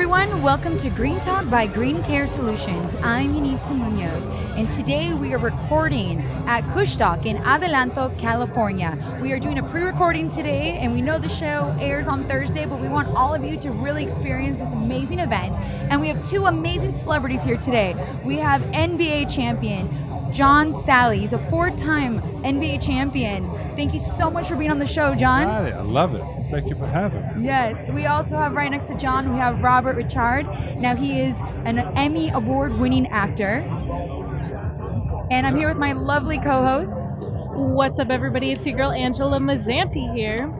everyone, welcome to Green Talk by Green Care Solutions. I'm Yanitza Munoz, and today we are recording at Kushtalk in Adelanto, California. We are doing a pre-recording today, and we know the show airs on Thursday, but we want all of you to really experience this amazing event. And we have two amazing celebrities here today. We have NBA champion John Salley. He's a four-time NBA champion. Thank you so much for being on the show, John. Hi, I love it. Thank you for having me. Yes. We also have right next to John, we have Robert Ri'chard. Now, he is an Emmy award-winning actor. And I'm here with my lovely co-host. What's up, everybody? It's your girl, Angela Mazzanti here.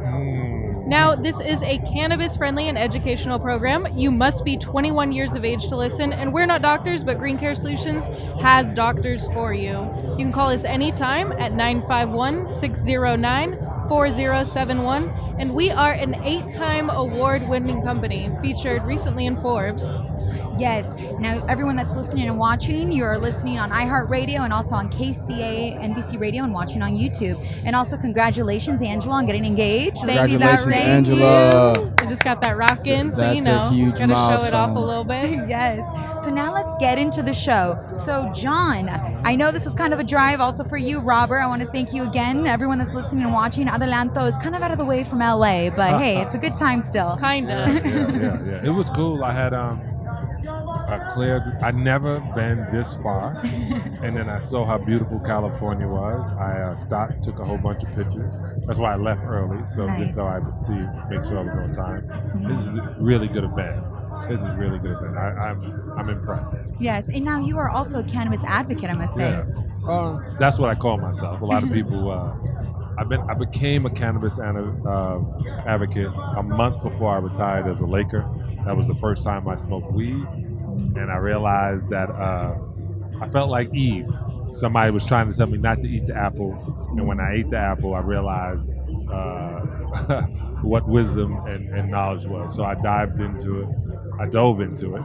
Now, this is a cannabis-friendly and educational program. You must be 21 years of age to listen, and we're not doctors, but Green Care Solutions has doctors for you. You can call us anytime at 951-609-4071, and we are an 8-time award-winning company featured recently in Forbes. Yes. Now, everyone that's listening and watching, you are listening on iHeartRadio and also on KCA, NBC Radio, and watching on YouTube. And also, congratulations, Angela, on getting engaged. Congratulations, Angela. I just got that rock in, so That's a huge gotta show it off a milestone. little bit. Yes. So now let's get into the show. So, John, I know this was kind of a drive also for you, Robert. I want to thank you again. Everyone that's listening and watching, Adelanto is kind of out of the way from LA, but hey, it's a good time still. Kinda. Yeah. It was cool. I had I'd never been this far, and then I saw how beautiful California was. I stopped, took a whole bunch of pictures. That's why I left early, so Nice. just so I would make sure I was on time. This is a really good event. I'm impressed. Yes. And now you are also a cannabis advocate, I must say. Yeah. That's what I call myself. A lot of people. I became a cannabis advocate a month before I retired as a Laker. That was the first time I smoked weed, and I realized that I felt like Eve. Somebody was trying to tell me not to eat the apple, and when I ate the apple, I realized what wisdom and knowledge was. So I dove into it. I dove into it.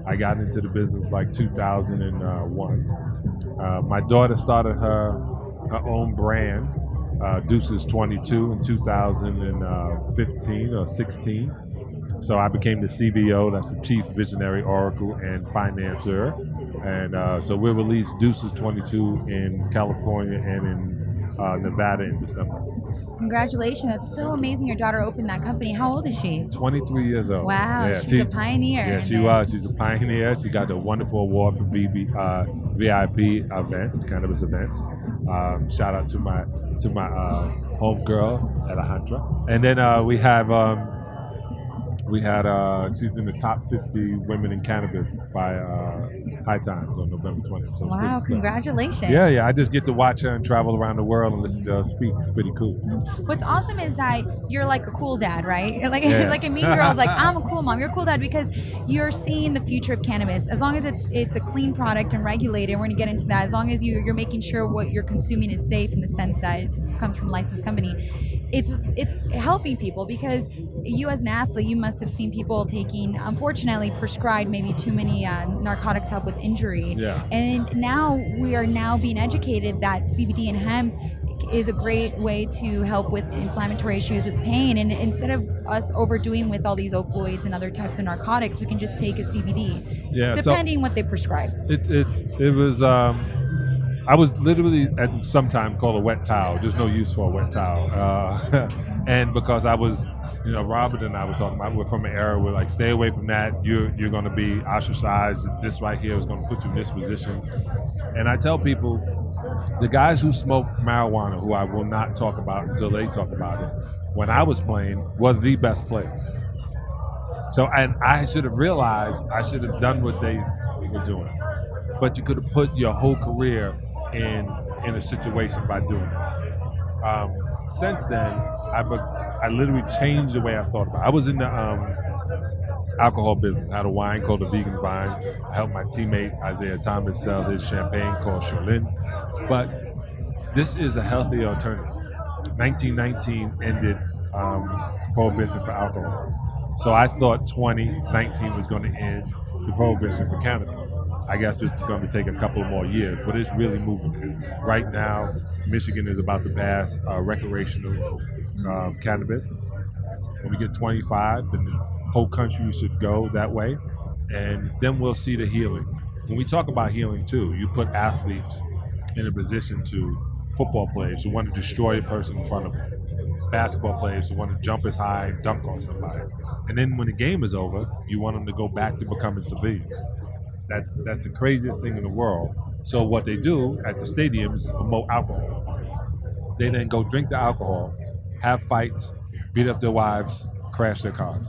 I got into the business like 2001. My daughter started her own brand, Deuces 22, in 2015 or 16. So I became the CVO, that's the Chief Visionary Oracle and Financier. And so we'll release Deuces 22 in California and in Nevada in December. Congratulations. That's so amazing your daughter opened that company. How old is she? 23 years old. Wow, Yeah, she's a pioneer. Yeah, she was. She's a pioneer. She got the wonderful award for VIP events, cannabis events. Shout out to my homegirl, Alejandra. And then she's in the top 50 women in cannabis by High Times on November 20th. So Wow, congratulations. Yeah. I just get to watch her and travel around the world and listen to her speak. It's pretty cool. What's awesome is that you're like a cool dad, right? You're like Yeah. like in Mean Girls, like I'm a cool mom. You're a cool dad because you're seeing the future of cannabis. As long as it's a clean product and regulated, we're going to get into that. As long as you're making sure what you're consuming is safe in the sense that it comes from a licensed company. It's helping people because you as an athlete, you must have seen people taking, unfortunately, prescribed maybe too many narcotics help with injury. Yeah. And now we are being educated that CBD and hemp is a great way to help with inflammatory issues with pain. And instead of us overdoing with all these opioids and other types of narcotics, we can just take a CBD, depending what they prescribe. It was. I was literally at some time called a wet towel. There's no use for a wet towel. And because I was, Robert and I were talking about, we're from an era where like, stay away from that. You're going to be ostracized. This right here is going to put you in this position. And I tell people, the guys who smoke marijuana, who I will not talk about until they talk about it, when I was playing, were the best players. So, and I should have realized I should have done what they were doing. But you could have put your whole career in a situation by doing it. Since then, I literally changed the way I thought about it. I was in the alcohol business. I had a wine called the Vegan Vine. I helped my teammate Isaiah Thomas sell his champagne called Cherlin. But this is a healthy alternative. 1919 ended prohibition for alcohol. So I thought 2019 was going to end the prohibition for cannabis. I guess it's going to take a couple more years, but it's really moving. Right now, Michigan is about to pass recreational cannabis. When we get 25, then the whole country should go that way, and then we'll see the healing. When we talk about healing too, you put athletes in a position to football players who want to destroy the person in front of them, basketball players who want to jump as high and dunk on somebody. And then when the game is over, you want them to go back to becoming civilians. That's the craziest thing in the world. So what they do at the stadiums is promote alcohol. They then go drink the alcohol, have fights, beat up their wives, crash their cars.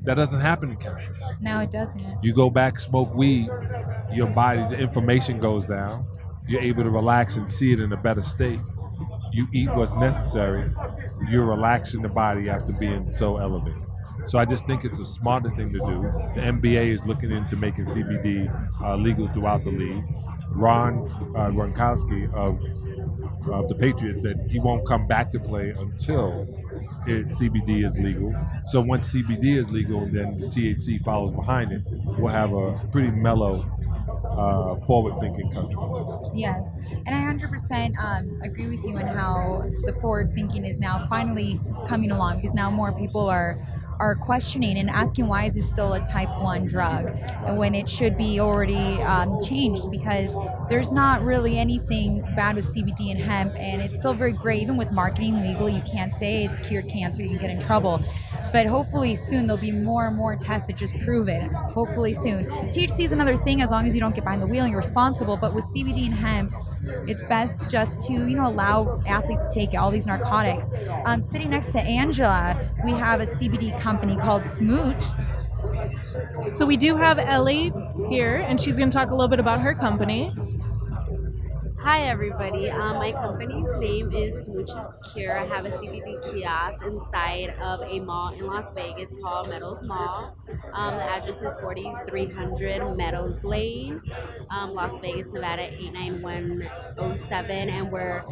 That doesn't happen in Canada. No, it doesn't. You go back, smoke weed, your body, the inflammation goes down. You're able to relax and see it in a better state. You eat what's necessary. You're relaxing the body after being so elevated. So I just think it's a smarter thing to do. The NBA is looking into making CBD legal throughout the league. Ron Gronkowski of the Patriots said he won't come back to play until CBD is legal. So once CBD is legal, then the THC follows behind it. We'll have a pretty mellow, forward-thinking country. Yes, and I 100% agree with you on how the forward thinking is now finally coming along, because now more people are questioning and asking why is this still a type 1 drug and when it should be already changed, because there's not really anything bad with CBD and hemp, and it's still very great. Even with marketing legally, you can't say it's cured cancer, you can get in trouble. But hopefully soon there'll be more and more tests that just prove it. Hopefully soon. THC is another thing, as long as you don't get behind the wheel and you're responsible. But with CBD and hemp, it's best just to, allow athletes to take all these narcotics. Sitting next to Angela, we have a CBD company called Smooch. So we do have Ellie here, and she's going to talk a little bit about her company. Hi everybody, my company's name is Smooches Cure. I have a CBD kiosk inside of a mall in Las Vegas called Meadows Mall. The address is 4300 Meadows Lane, Las Vegas, Nevada 89107, and we're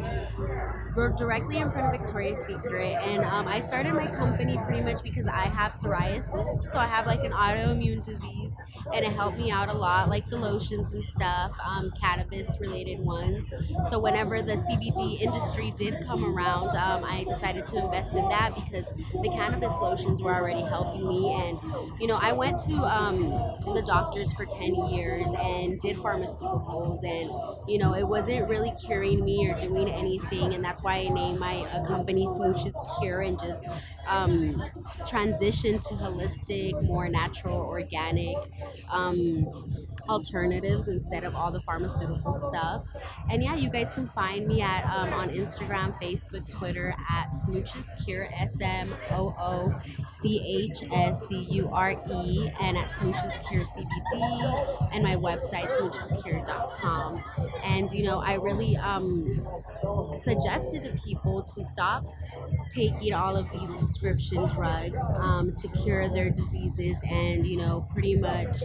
directly in front of Victoria's Secret. And I started my company pretty much because I have psoriasis, so I have like an autoimmune disease, and it helped me out a lot, like the lotions and stuff, cannabis related ones. So whenever the CBD industry did come around, I decided to invest in that because the cannabis lotions were already helping me. And I went to the doctors for 10 years and did pharmaceuticals, and it wasn't really curing me or doing anything, and that's why I named my company Smooches Cure, and just transitioned to holistic, more natural, organic alternatives instead of all the pharmaceutical stuff. And yeah, you guys can find me at on Instagram, Facebook, Twitter at Smooches Cure, SMOOCHSCURE, and at Smooches Cure CBD, and my website smoochescure.com. And I really suggested to people to stop taking all of these prescription drugs to cure their diseases, and pretty much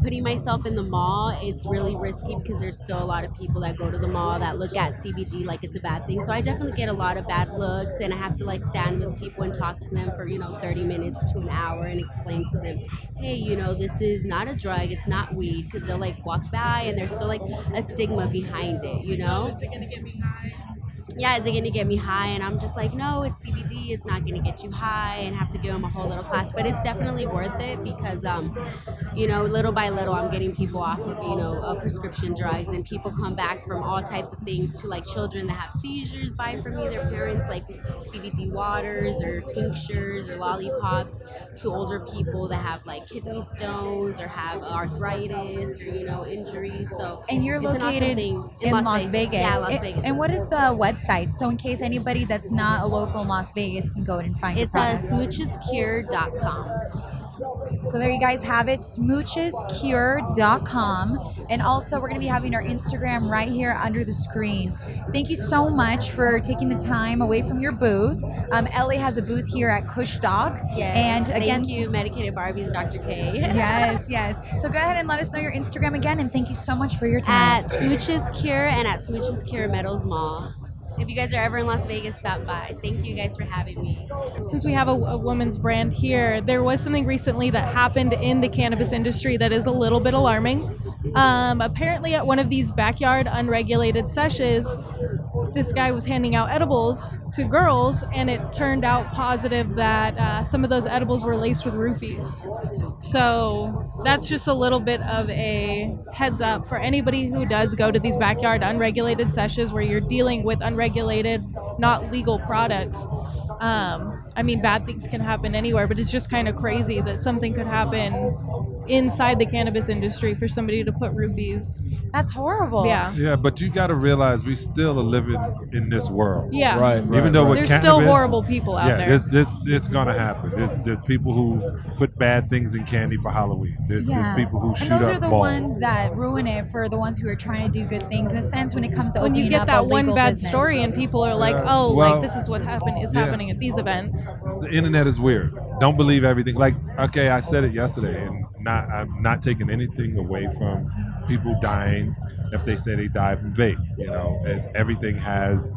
putting myself in the mall, it's really risky because there's still a lot of people that go to the mall that look at CBD like it's a bad thing. So I definitely get a lot of bad looks, and I have to stand with people and talk to them for 30 minutes to an hour and explain to them, hey, this is not a drug, it's not weed, because they'll walk by and there's still a stigma behind it. Is it gonna get me high? Yeah, is it going to get me high? And I'm just like, no, it's CBD. It's not going to get you high, and have to give them a whole little class. But it's definitely worth it because, little by little, I'm getting people off of, prescription drugs, and people come back from all types of things to children that have seizures buy from me, their parents, CBD waters or tinctures or lollipops, to older people that have kidney stones or have arthritis or, injuries. So and you're located in Las Vegas. Yeah, Las Vegas. And what is the website? So in case anybody that's not a local in Las Vegas can go and find it's smoochescure.com. So there you guys have it, smoochescure.com. And also we're going to be having our Instagram right here under the screen. Thank you so much for taking the time away from your booth. Ellie has a booth here at Kush Dog. Yes, and again, thank you, Medicated Barbies, Dr. K. Yes. So go ahead and let us know your Instagram again, and thank you so much for your time. At Smooches Cure and at Smooches Cure Meadows Mall. If you guys are ever in Las Vegas, stop by. Thank you guys for having me. Since we have a woman's brand here, there was something recently that happened in the cannabis industry that is a little bit alarming. Apparently at one of these backyard unregulated sessions, this guy was handing out edibles to girls, and it turned out positive that some of those edibles were laced with roofies. So that's just a little bit of a heads up for anybody who does go to these backyard unregulated sessions where you're dealing with unregulated, not legal products. I mean, bad things can happen anywhere, but it's just kind of crazy that something could happen inside the cannabis industry for somebody to put roofies. That's horrible. Yeah. Yeah, but you got to realize we still are living in this world. Yeah. Right. Even though with There's cannabis, still horrible people out there. it's gonna happen. There's people who put bad things in candy for Halloween. There's people who shoot and those up are the balls. ones that ruin it for the ones who are trying to do good things. In a sense, when it comes to When you opening get up that a one legal bad business. story and people are like, Yeah. oh, Well, like this is what happening at these events. The internet is weird. Don't believe everything. Like, okay, I said it yesterday, and I'm not taking anything away from people dying if they say they die from vape. You know, and everything has,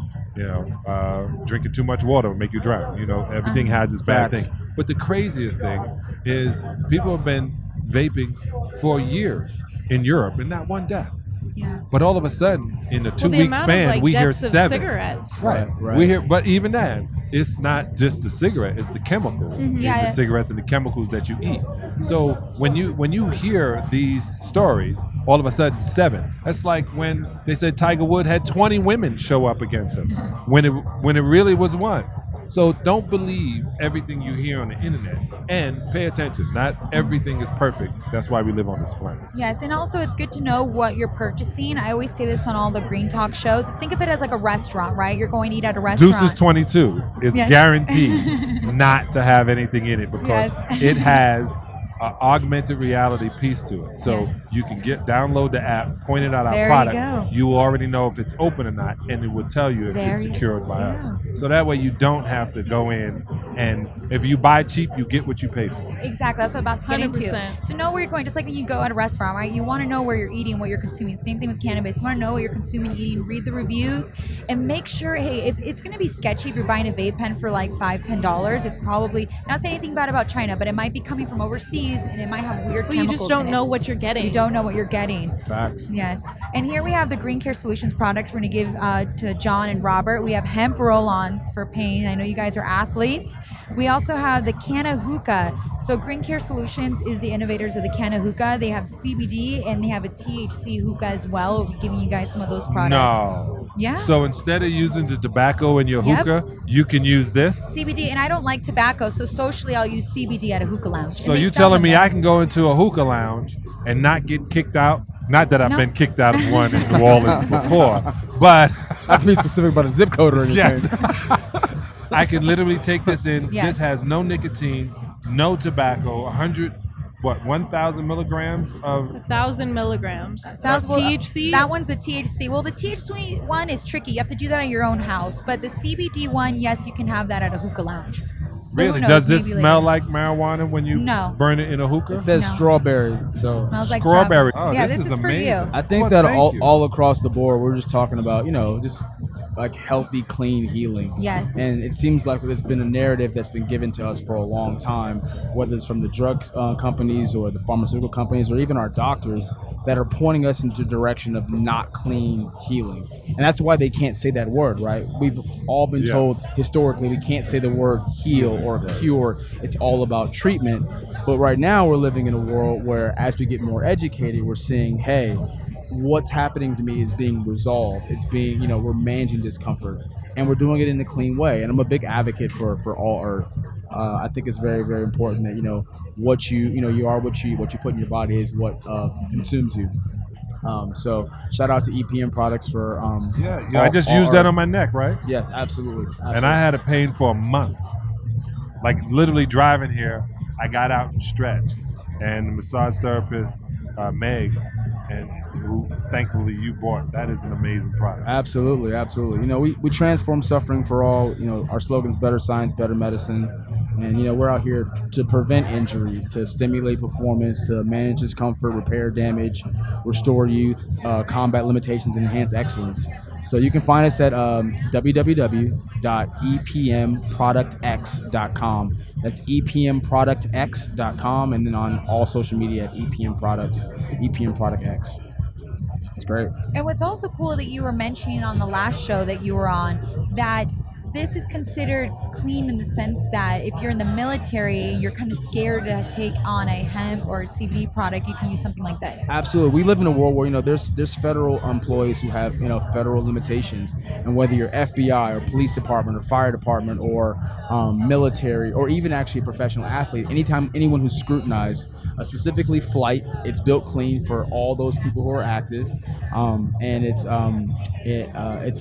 drinking too much water will make you drown. You know, everything has its bad Facts. thing. But the craziest thing is people have been vaping for years in Europe, and not one death. Yeah. But all of a sudden, in a Well, 2 the week amount span, of, like, we hear deaths of 7. cigarettes. Right. Right. We hear, but even then, it's not just the cigarette; it's the chemicals in Yeah. the cigarettes and the chemicals that you eat. So when you hear these stories, all of a sudden 7. That's like when they said Tiger Woods had 20 women show up against him, when it really was 1. So don't believe everything you hear on the internet, and pay attention. Not everything is perfect. That's why we live on this planet. Yes, and also it's good to know what you're purchasing. I always say this on all the Green Talk shows. Think of it as like a restaurant, right? You're going to eat at a restaurant. Deuces 22 is Yes. guaranteed not to have anything in it because Yes. it has an augmented reality piece to it. So Yes. you can download the app, point it at our There you product. go. You already know if it's open or not, and it will tell you if There it's you secured by us. go. So that way you don't have to go in, and if you buy cheap, you get what you pay for. Exactly, that's what I'm about to get into. 100%. So know where you're going, just like when you go at a restaurant, right? You want to know where you're eating, what you're consuming. Same thing with cannabis. You want to know what you're consuming, eating, read the reviews, and make sure, hey, if it's going to be sketchy if you're buying a vape pen for like $5, $10, it's probably, not saying anything bad about China, but it might be coming from overseas, and it might have weird Well, you chemicals just don't in know it. what you're getting. You don't know what you're getting. Facts. Yes. And here we have the Green Care Solutions products we're going to give to John and Robert. We have hemp roll-ons for pain. I know you guys are athletes. We also have the Canna Hookah. So Green Care Solutions is the innovators of the Canna Hookah. They have CBD and they have a THC hookah as well. We'll be giving you guys some of those products. No. Yeah. So instead of using the tobacco in your Yep. hookah, you can use this. CBD, and I don't like tobacco, so socially I'll use CBD at a hookah lounge. So And they you sell telling them me there. I can go into a hookah lounge and not get kicked out? Not that I've No. been kicked out of one in New Orleans before, but Not to be specific about a zip code or anything. yes, I can literally take this in. Yes. This has no nicotine, no tobacco, 1,000 milligrams of. 1,000 milligrams. That's what- THC. That one's the THC. Well, the THC one is tricky. You have to do that at your own house. But the CBD one, yes, you can have that at a hookah lounge. But who Really? knows, Does this maybe smell later. like marijuana when you No. burn it in a hookah? It says No. strawberry, so Smells like Strawberry. Oh, yeah, this is for amazing. you. I think Well, that thank you. all across the board, we're just talking about, just like healthy, clean healing. Yes. And it seems like there's been a narrative that's been given to us for a long time, whether it's from the drug companies or the pharmaceutical companies or even our doctors, that are pointing us into the direction of not clean healing. And that's why they can't say that word, right? We've all been Yeah. told historically we can't say the word heal or cure. It's all about treatment. But right now we're living in a world where as we get more educated, we're seeing, hey, what's happening to me is being resolved. It's being, we're managing discomfort and we're doing it in a clean way. And I'm a big advocate for all earth. I think it's very, very important that, what you are, what you put in your body is what consumes you. So shout out to EPM products for, I just used that on my neck, right? Yes, absolutely. And I had a pain for a month. Like literally driving here, I got out and stretched. And the massage therapist, Meg, and who thankfully you bought, that is an amazing product. Absolutely. We transform suffering for all. Our slogan's better science, better medicine. And, we're out here to prevent injury, to stimulate performance, to manage discomfort, repair damage, restore youth, combat limitations, and enhance excellence. So you can find us at www.epmproductx.com. That's epmproductx.com, and then on all social media at EPM Products, EPM Product X. It's great. And what's also cool that you were mentioning on the last show that you were on, that this is considered clean in the sense that if you're in the military, you're kind of scared to take on a hemp or a CBD product, you can use something like this. Absolutely. We live in a world where, there's federal employees who have, federal limitations. And whether you're FBI or police department or fire department or military or even actually a professional athlete, anytime anyone who's scrutinized, specifically flight, it's built clean for all those people who are active. And it's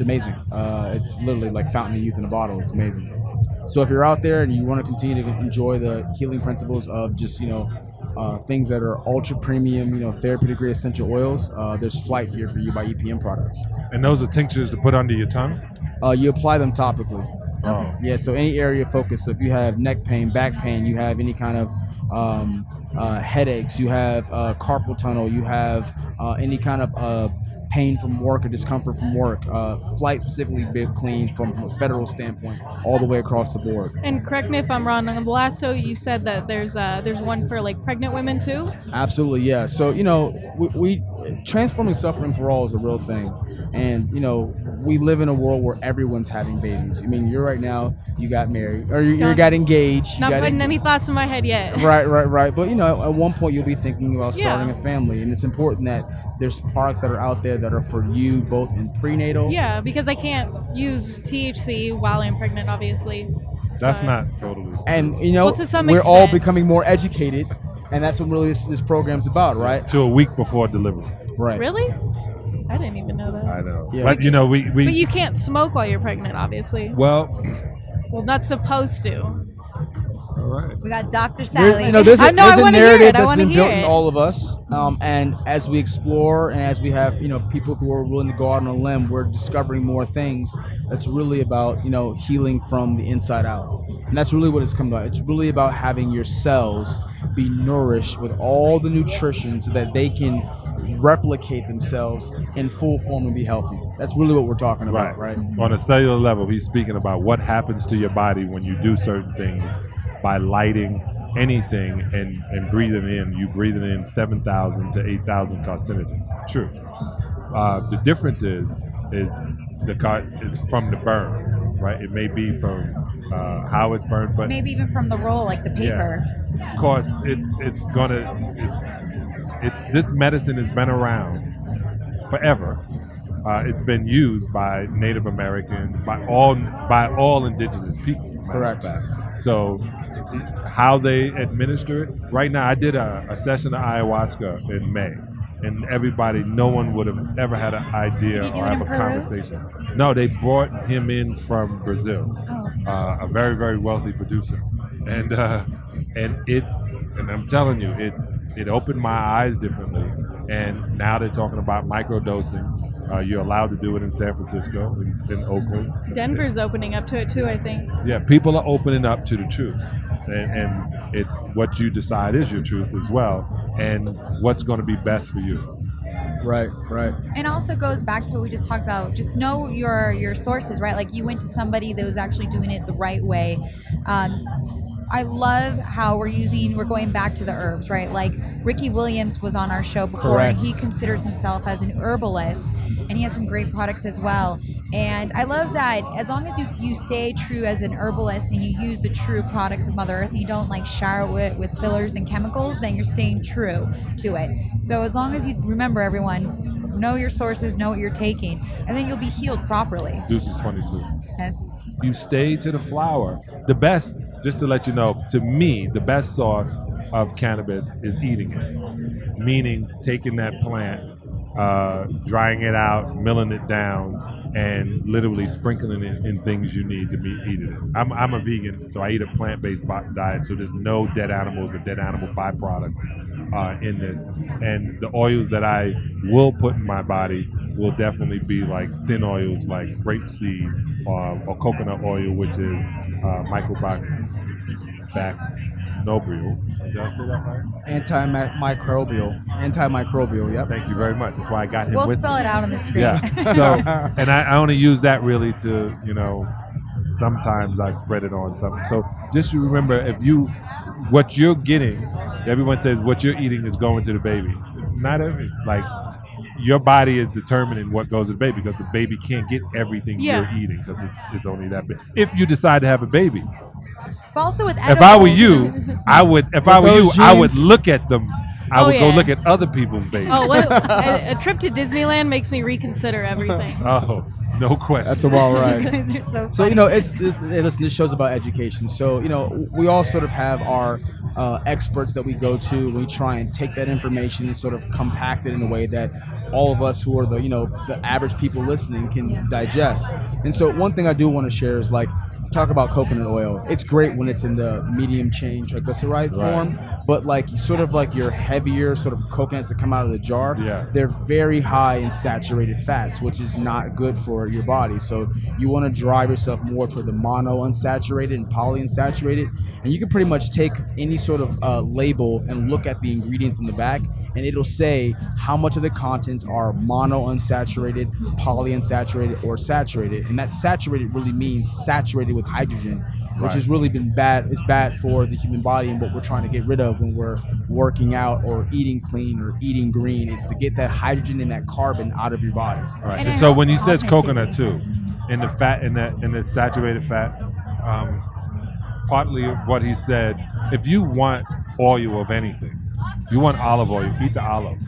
amazing. It's literally like fountain of youth in a bottle. It's amazing. So if you're out there and you want to continue to enjoy the healing principles of just, things that are ultra premium, therapeutic grade essential oils, there's Flight here for you by EPM Products. And those are tinctures to put under your tongue? You apply them topically. Okay. Yeah, so any area of focus. So if you have neck pain, back pain, you have any kind of headaches, you have carpal tunnel, you have any kind of pain from work or discomfort from work, Flight specifically built clean from a federal standpoint all the way across the board. And correct me if I'm wrong, on the last show you said that there's one for like pregnant women too? Absolutely, yeah. So, we transforming suffering for all is a real thing. And, we live in a world where everyone's having babies. I mean, you're right now, you got married, or you got engaged. Not putting any thoughts in my head yet. Right. But, at one point you'll be thinking about starting a family. And it's important that there's products that are out there that are for you both in prenatal. Yeah, because I can't use THC while I'm pregnant, obviously. That's not totally. And, to some we're all extent. becoming more educated. And that's what really this program's about, right? To a week before delivery. Right. Really? I didn't even know that. I know. Yeah. But, we... But you can't smoke while you're pregnant, obviously. Well, not supposed to. all right. We got Dr. Salley. There's a narrative that's wanna been hear built in it. all of us. And as we explore and as we have, people who are willing to go out on a limb, we're discovering more things that's really about, healing from the inside out. And that's really what it's come about. It's really about having your cells be nourished with all the nutrition so that they can replicate themselves in full form and be healthy. That's really what we're talking about, right? On a cellular level, he's speaking about what happens to your body when you do certain things by lighting anything and breathing in. You breathing in 7,000 to 8,000 carcinogens. True. The difference is it's from the burn, right? It may be from how it's burned, but Maybe even from the roll, like the paper. yeah. Of course, it's this medicine has been around forever. It's been used by Native Americans, by all indigenous people. matter of Correct. fact. So how they administer it, right now I did a session of ayahuasca in May, and no one would have ever had an idea Did you do or it have in a Peru? conversation. No, they brought him in from Brazil, a very, very wealthy producer. And I'm telling you, it opened my eyes differently. And now they're talking about microdosing. You're allowed to do it in San Francisco, in Oakland. Denver's opening up to it too, I think. Yeah, people are opening up to the truth. And it's what you decide is your truth as well, and what's going to be best for you. Right. And also goes back to what we just talked about. Just know your sources, right? Like you went to somebody that was actually doing it the right way. I love how we're going back to the herbs, right? Like Ricky Williams was on our show before, Correct. and he considers himself as an herbalist, and he has some great products as well. And I love that as long as you stay true as an herbalist and you use the true products of Mother Earth and you don't like shower it with fillers and chemicals, then you're staying true to it. So as long as you remember, everyone, know your sources, know what you're taking, and then you'll be healed properly. Deuces 22. Yes. You stay to the flower. The best, just to let you know, to me, the best source of cannabis is eating it. Meaning taking that plant, drying it out, milling it down, and literally sprinkling it in things you need to be eating it. I'm a vegan, so I eat a plant-based diet, so there's no dead animals or dead animal byproducts in this. And the oils that I will put in my body will definitely be like thin oils like grapeseed or coconut oil, which is microbial. Did I say that right? Antimicrobial, yep. Thank you very much. That's why I got him We'll with spell me. it out on the screen. Yeah. So, and I only use that really to, sometimes I spread it on something. So just remember, what you're getting, everyone says what you're eating is going to the baby. Not every, your body is determining what goes to the baby because the baby can't get everything Yeah. you're eating because it's only that big. If you decide to have a baby, But also with if I were edibles- you, I would. If I were you, those I would genes- look at them. I Oh, would go yeah. look at other people's babies. Oh, a trip to Disneyland makes me reconsider everything. Oh, no question. That's a wild You ride. guys are so So funny. listen, this show's about education. So we all sort of have our experts that we go to. We try and take that information and sort of compact it in a way that all of us who are the average people listening can digest. And so one thing I do want to share is talk about coconut oil. It's great when it's in the medium chain triglyceride form, but your heavier sort of coconuts that come out of the jar, they're very high in saturated fats, which is not good for your body. So you want to drive yourself more toward the mono unsaturated and polyunsaturated, and you can pretty much take any sort of label and look at the ingredients in the back, and it'll say how much of the contents are mono unsaturated, polyunsaturated, or saturated. And that saturated really means saturated with hydrogen, which has really been bad. It's bad for the human body, and what we're trying to get rid of when we're working out or eating clean or eating green is to get that hydrogen and that carbon out of your body. Right. And And it so helps when he says augmentation. coconut too, in the fat in the saturated fat, partly what he said, if you want oil of anything, you want olive oil, eat the olive.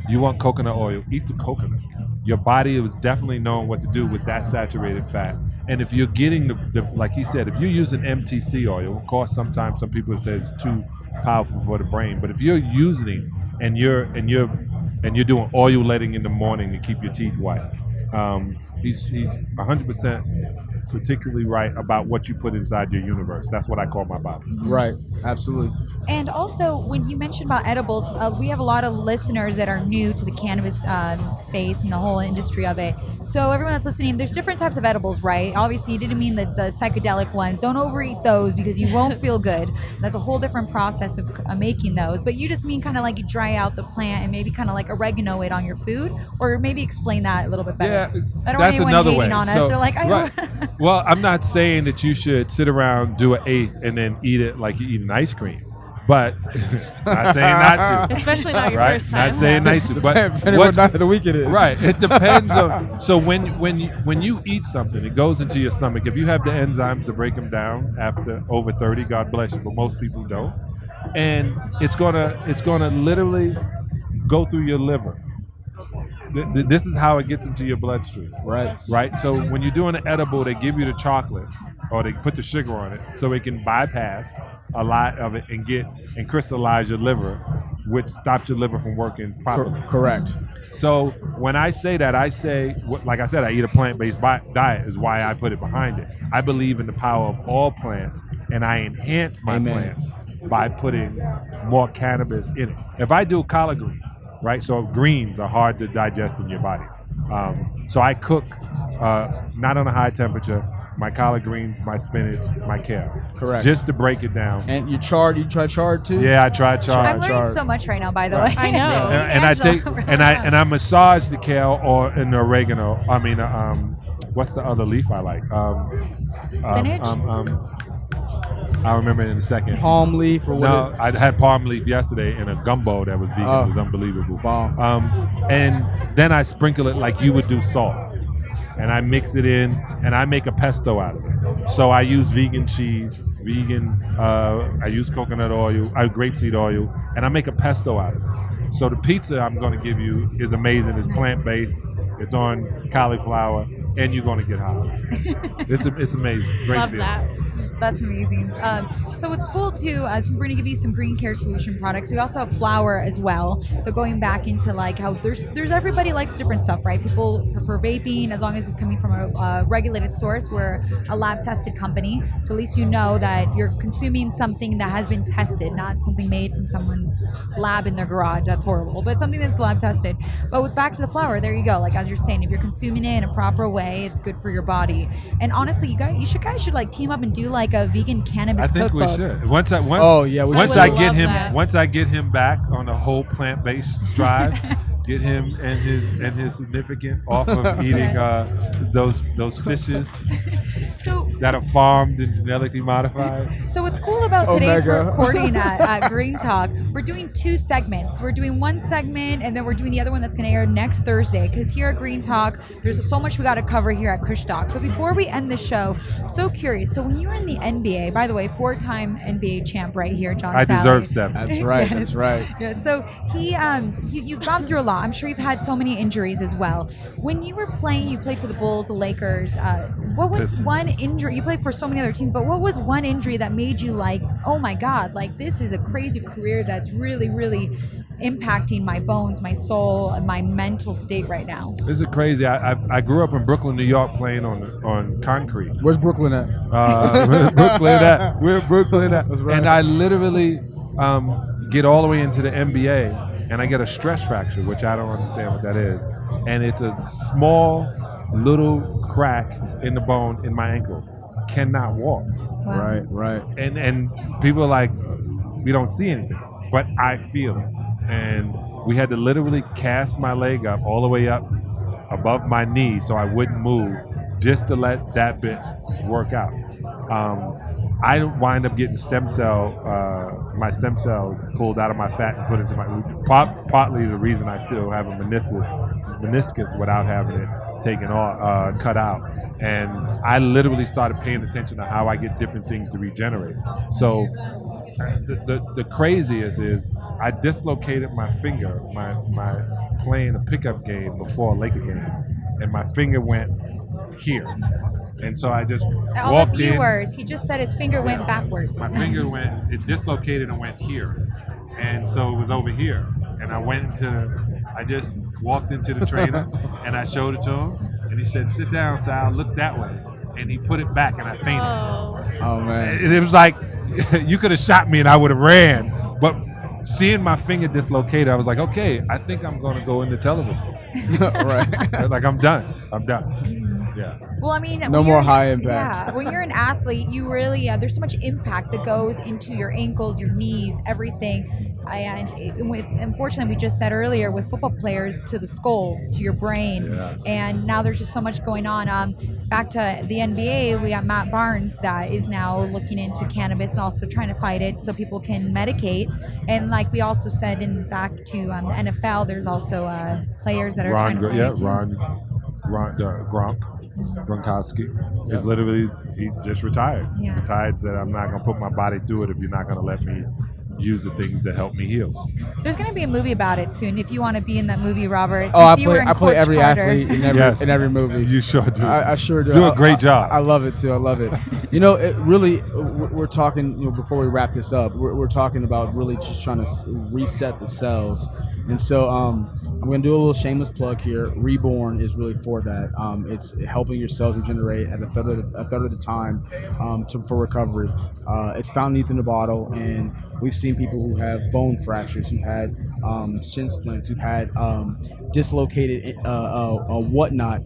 You want coconut oil, eat the coconut. Your body is definitely knowing what to do with that saturated fat. And if you're getting the like he said, if you're using MTC oil, of course sometimes some people say it's too powerful for the brain, but if you're using it and you're doing oil letting in the morning to keep your teeth white, he's 100% particularly right about what you put inside your universe. That's what I call my body. Right. Absolutely. And also, when you mentioned about edibles, we have a lot of listeners that are new to the cannabis space and the whole industry of it. So everyone that's listening, there's different types of edibles, right? Obviously, you didn't mean the psychedelic ones. Don't overeat those because you won't feel good. There's a whole different process of making those. But you just mean kind of like you dry out the plant and maybe kind of like oregano it on your food, or maybe explain that a little bit better. Yeah, I don't want that's anyone another hating way. on us. So, They're like, I right. don't. Well, I'm not saying that you should sit around, do an eighth, and then eat it like you're eating ice cream. But not saying not to. Especially not your Right? first time. Not saying nice to. But Depending what night of the week it is. right? It depends on. So when you eat something, it goes into your stomach. If you have the enzymes to break them down after over 30, God bless you. But most people don't, and it's gonna literally go through your liver. This is how it gets into your bloodstream. Right. So when you're doing an edible, they give you the chocolate or they put the sugar on it so it can bypass a lot of it and crystallize your liver, which stops your liver from working properly. Correct. So when I say that, I say, like I said, I eat a plant-based diet is why I put it behind it. I believe in the power of all plants, and I enhance my plants by putting more cannabis in it. If I do collard greens, right? So greens are hard to digest in your body. So I cook not on a high temperature, my collard greens, my spinach, my kale. Correct. Just to break it down. And you try chard too? Yeah, I tried chard. I'm learning so much right now, by the way. I know. And I take and I massage the kale or in the oregano. I mean, what's the other leaf I like? Spinach? I'll remember it in a second. Palm leaf or what? No, I had palm leaf yesterday in a gumbo that was vegan. Oh. It was unbelievable. Wow. And then I sprinkle it like you would do salt. And I mix it in, and I make a pesto out of it. So I use vegan cheese, I use coconut oil, grapeseed oil, and I make a pesto out of it. So the pizza I'm going to give you is amazing. It's plant-based. It's on cauliflower, and you're going to get high. It's amazing. Great Love feeling. that. That's amazing. So it's cool too, since we're going to give you some green care solution products, we also have flour as well. So going back into like how there's everybody likes different stuff, right? People prefer vaping as long as it's coming from a regulated source. We're a lab tested company. So at least you know that you're consuming something that has been tested, not something made from someone's lab in their garage. That's horrible, but something that's lab tested. But with back to the flour, there you go. Like as you're saying, if you're consuming it in a proper way, it's good for your body. And honestly, you guys should like team up and do like a vegan cannabis I think cookbook. we should. Once Oh, yeah, we once should. I I would get love him that. once I get him back on the whole plant-based drive, get him and his significant off of eating those fishes So that are farmed and genetically modified. So what's cool about today's Omega. recording at Green Talk, we're doing 2 segments. We're doing one segment, and then we're doing the other one that's going to air next Thursday. Because here at Green Talk, there's so much we got to cover here at Kush Talk. But before we end the show, I'm so curious. So when you were in the NBA, by the way, 4-time NBA champ right here, John I Salley. deserve 7. That's right. Yes. That's right. Yeah, so you've gone through a lot. I'm sure you've had so many injuries as well. When you were playing, you played for the Bulls, the Lakers. What was Pistons. one injury? You played for so many other teams, but what was one injury that made you like, oh my God, like this is a crazy career that's really, really impacting my bones, my soul, and my mental state right now? This is crazy. I grew up in Brooklyn, New York, playing on concrete. Where's Brooklyn at? We're Brooklyn at. That's right. And I literally get all the way into the NBA, and I get a stress fracture, which I don't understand what that is. And it's a small little crack in the bone in my ankle. Cannot walk. Wow. Right. And people are like, we don't see anything, but I feel it. And we had to literally cast my leg up all the way up above my knee so I wouldn't move, just to let that bit work out. I wind up getting my stem cells pulled out of my fat and put into my, partly the reason I still have a meniscus without having it taken off, cut out. And I literally started paying attention to how I get different things to regenerate. So the craziest is I dislocated my finger, my playing a pickup game before a Laker game, and my finger went here. And so I just All walked the viewers, he just said his finger went backwards. My finger it dislocated and went here. And so it was over here. And I just walked into the trainer and I showed it to him. And he said, sit down, Sal, look that way. And he put it back and I fainted. Oh man. It was like, you could have shot me and I would have ran. But seeing my finger dislocated, I was like, okay, I think I'm going to go into television. Right. Like, I'm done. Yeah. Well, I mean, No when more you're- high impact. Yeah, when you're an athlete, you really there's so much impact that goes into your ankles, your knees, everything. Unfortunately, we just said earlier with football players, to the skull, to your brain, Yes. and now there's just so much going on. Back to the NBA, we got Matt Barnes that is now looking into cannabis and also trying to fight it so people can medicate. And like we also said back to the NFL, there's also players that are trying to fight it too. Gronkowski is literally, he just retired. Yeah. Retired, said, I'm not going to put my body through it if you're not going to let me use the things that help me heal. There's going to be a movie about it soon. If you want to be in that movie, Robert. Oh, I Since you were in play Coach every Carter. athlete in every movie. You sure do. I sure do. Do a great job. I love it too. I love it. You know, it really, we're talking. You know, before we wrap this up, we're talking about really just trying to reset the cells. And so I'm going to do a little shameless plug here. Reborn is really for that. It's helping your cells regenerate at a third of the time for recovery. It's found in the bottle, and we've seen people who have bone fractures, who've had shin splints, who've had dislocated whatnot,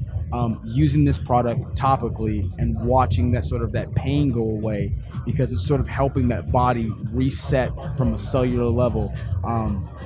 using this product topically and watching that pain go away, because it's sort of helping that body reset from a cellular level.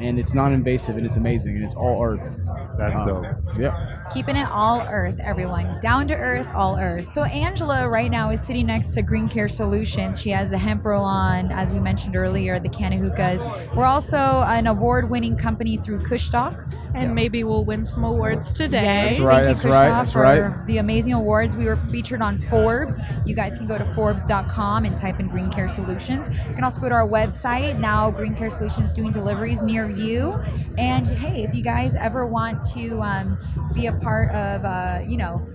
And it's non-invasive, and it's amazing, and it's all earth. That's dope. Yeah. Keeping it all earth, everyone. Down to earth, all earth. So Angela right now is sitting next to Green Care Solutions. She has the hemp roll on, as we mentioned earlier, the Canahoocas. We're also an award-winning company through Kush Talk. And maybe we'll win some awards today. Yes, That's right, thank you, that's right, Kush Talk, that's for right. the amazing awards. We were featured on Forbes. You guys can go to Forbes.com and type in Green Care Solutions. You can also go to our website. Now Green Care Solutions doing deliveries near you. And hey, if you guys ever want to be a part of,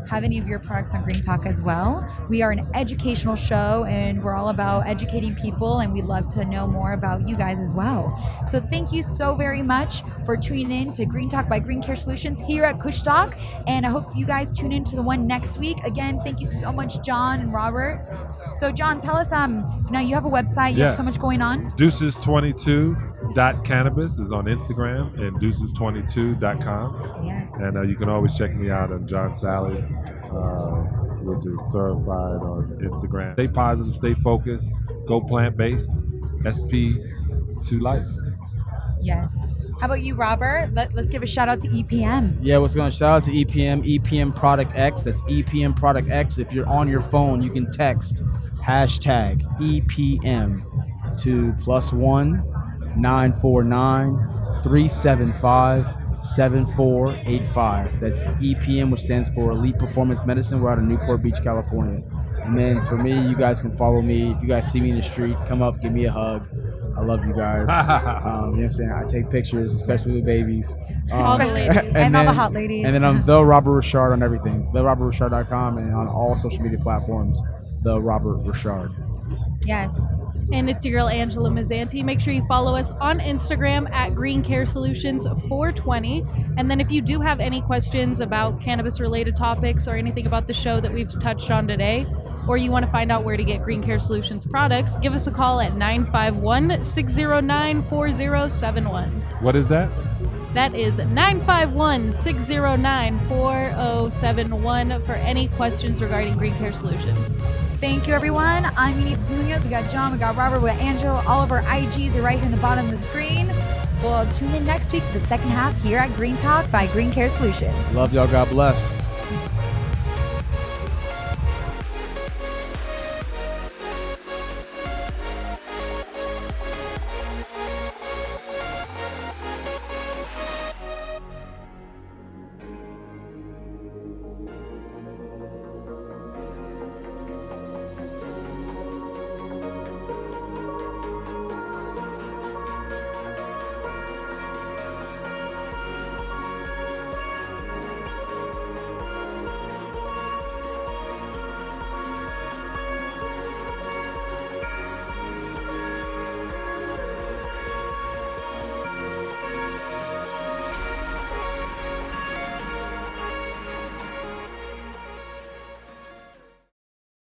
have any of your products on Green Talk as well, we are an educational show, and we're all about educating people, and we'd love to know more about you guys as well. So thank you so very much for tuning in to Green Talk by Green Care Solutions here at Kush Talk, and I hope you guys tune in to the one next week. Again, thank you so much, John and Robert. So John, tell us, now you have a website, you have so much going on. Deuces22.cannabis is on Instagram, and deuces22.com. Yes. And you can always check me out on John Salley, which is certified on Instagram. Stay positive, stay focused, go plant-based, SP to life. Yes. How about you, Robert? Let's give a shout out to EPM. Yeah, what's going to shout out to EPM Product X. That's EPM Product X. If you're on your phone, you can text hashtag EPM to +1 949 375 7485. That's EPM, which stands for Elite Performance Medicine. We're out of Newport Beach, California. And then for me, you guys can follow me. If you guys see me in the street, come up, give me a hug. I love you guys. You know what I'm saying? I take pictures, especially with babies. All the ladies. And all the hot ladies. And then I'm the Robert Ri'chard on everything. TheRobertRi'chard.com and on all social media platforms, The Robert Ri'chard. Yes. And it's your girl Angela Mazzanti. Make sure you follow us on Instagram at Green Care Solutions 420. And then if you do have any questions about cannabis related topics or anything about the show that we've touched on today, or you want to find out where to get Green Care Solutions products, give us a call at 951-609-4071. What is that? That is 951-609-4071 for any questions regarding Green Care Solutions. Thank you, everyone. I'm Yunitz Munoz. We got John, we got Robert, we got Angelo. All of our IGs are right here in the bottom of the screen. We'll tune in next week for the second half here at Green Talk by Green Care Solutions. Love y'all. God bless.